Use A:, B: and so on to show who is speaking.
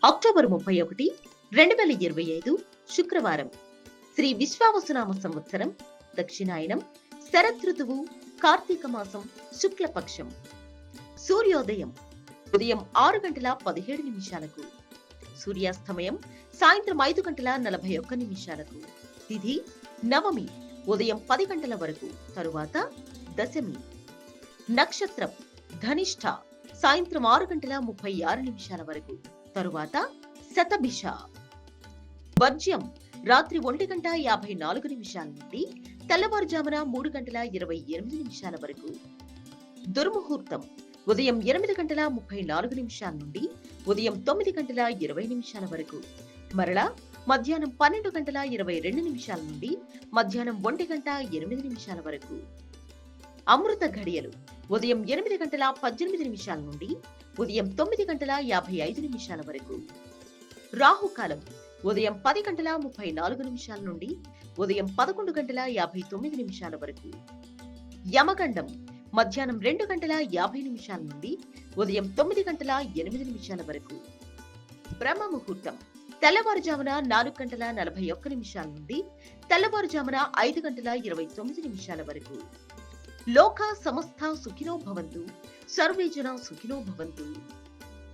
A: October 31, 2025 శుక్రవారం. శ్రీ విశ్వావసునామ సంవత్సరం దక్షిణాయనం, శరదృతువు, కార్తీక మాసం, శుక్లపక్షం. సూర్యోదయం ఉదయం 6:17 సూర్యాస్తమయం సాయంత్రం 5:41. తిథి నవమి ఉదయం 10 గంటల వరకు, తరువాత దశమి. నక్షత్రం ధనిష్ఠ సాయంత్రం 6:36 వరకు, తరువాత శతభిష. వర్జ్యం రాత్రి 1:54 నుండి తెల్లవారుజామున 3:28 వరకు. దుర్ముహూర్తం ఉదయం 8:34 నుండి ఉదయం 9:20 వరకు. మరలా మధ్యాహ్నం 12:22 నుండి మధ్యాహ్నం 1:08 వరకు. అమృత ఘడియలు ఉదయం 8:18 నుండి ఉదయం 9:55 వరకు. రాహుకాలం ఉదయం 10:34 నుండి ఉదయం 11:59 వరకు. యమగండం మధ్యాహ్నం 2:50 నుండి ఉదయం 9:08 వరకు. బ్రహ్మ ముహూర్తం తెల్లవారుజామున 4:41 నుండి తెల్లవారుజామున 5:29 వరకు. లోకా సమస్త సుఖినో భవంతు, సర్వే జనా సుఖినో భవంతు.